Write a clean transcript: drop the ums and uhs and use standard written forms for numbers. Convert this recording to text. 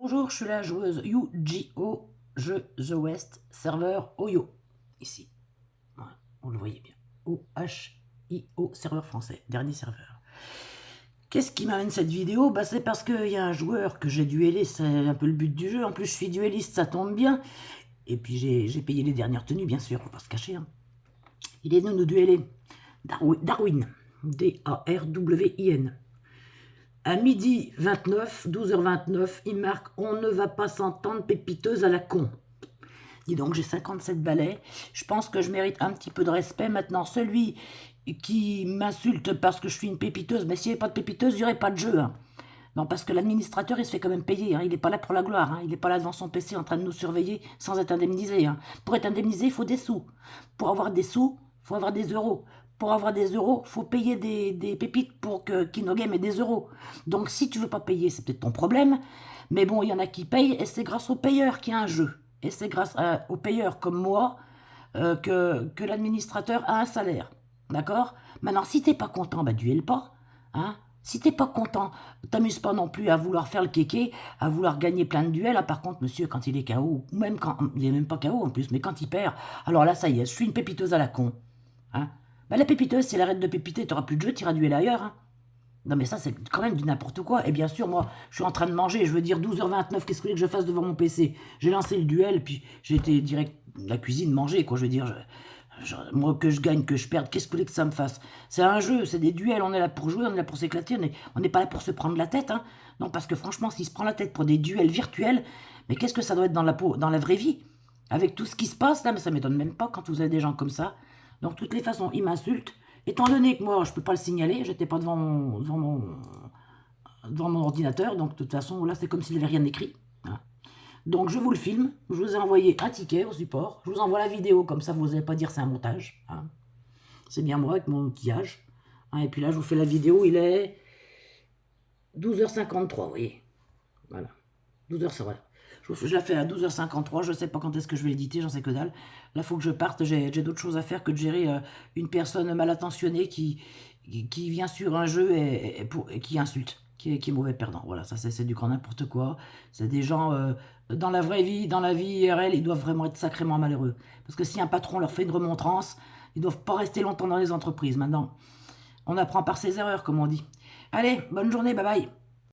Bonjour, je suis la joueuse Yu-Gi-Oh! Jeu The West, serveur Oyo. Ici. Voilà, vous le voyez bien. O-H-I-O, serveur français, dernier serveur. Qu'est-ce qui m'amène cette vidéo? Bah, c'est parce qu'il y a un joueur que j'ai duellé, c'est un peu le but du jeu. En plus, je suis duelliste, ça tombe bien. Et puis, j'ai payé les dernières tenues, bien sûr, faut pas se cacher. Hein. Il est venu nous dueller. Darwin. D-A-R-W-I-N. À midi 29, 12h29, il marque « On ne va pas s'entendre, pépiteuse à la con ». Dis donc, j'ai 57 balais. Je pense que je mérite un petit peu de respect. Maintenant, celui qui m'insulte parce que je suis une pépiteuse, mais s'il n'y avait pas de pépiteuse, il n'y aurait pas de jeu. Hein. Non, parce que l'administrateur, il se fait quand même payer. Hein. Il n'est pas là pour la gloire. Hein. Il n'est pas là devant son PC en train de nous surveiller sans être indemnisé. Hein. Pour être indemnisé, il faut des sous. Pour avoir des sous, il faut avoir des euros. Pour avoir des euros, il faut payer des pépites pour que Kinogame ait des euros. Donc si tu veux pas payer, c'est peut-être ton problème. Mais bon, il y en a qui payent et c'est grâce aux payeurs qu'il y a un jeu. Et c'est grâce aux payeurs comme moi que l'administrateur a un salaire. D'accord? Maintenant, si t'es pas content, bah duelle pas. Hein? Si t'es pas content, t'amuses pas non plus à vouloir faire le kéké, à vouloir gagner plein de duels. Ah, par contre, monsieur, quand il est KO, ou même quand il est même pas KO en plus, mais quand il perd, alors là, ça y est, je suis une pépiteuse à la con. Hein? Bah, la pépiteuse, si elle arrête de pépiter, t'auras plus de jeu, t'iras dueler ailleurs. Hein? Non mais ça c'est quand même du n'importe quoi. Et bien sûr, moi, je suis en train de manger, je veux dire 12h29, qu'est-ce que vous voulez que je fasse devant mon PC? J'ai lancé le duel, puis j'ai été direct de la cuisine manger, quoi. Je veux dire, moi que je gagne, que je perde, qu'est-ce que vous voulez que ça me fasse? C'est un jeu, c'est des duels, on est là pour jouer, on est là pour s'éclater, on n'est pas là pour se prendre la tête. Hein. Non, parce que franchement, s'il se prend la tête pour des duels virtuels, mais qu'est-ce que ça doit être dans la vraie vie? Avec tout ce qui se passe là, mais ça m'étonne même pas quand vous avez des gens comme ça. Donc, de toutes les façons, il m'insulte. Étant donné que moi, je ne peux pas le signaler, j'étais pas devant mon ordinateur, donc de toute façon, là, c'est comme s'il n'avait rien écrit. Hein. Donc, je vous le filme, je vous ai envoyé un ticket au support, je vous envoie la vidéo, comme ça, vous n'allez pas dire c'est un montage. Hein. C'est bien moi avec mon outillage. Hein, et puis là, je vous fais la vidéo, il est 12h53, vous voyez. Voilà. 12h, voilà. Je la fais à 12h53, je ne sais pas quand est-ce que je vais l'éditer, j'en sais que dalle. Là, il faut que je parte, j'ai d'autres choses à faire que de gérer une personne mal intentionnée qui vient sur un jeu et qui insulte, qui est mauvais perdant. Voilà, ça c'est du grand n'importe quoi. C'est des gens, dans la vraie vie, dans la vie IRL, ils doivent vraiment être sacrément malheureux. Parce que si un patron leur fait une remontrance, ils ne doivent pas rester longtemps dans les entreprises. Maintenant, on apprend par ses erreurs, comme on dit. Allez, bonne journée, bye bye.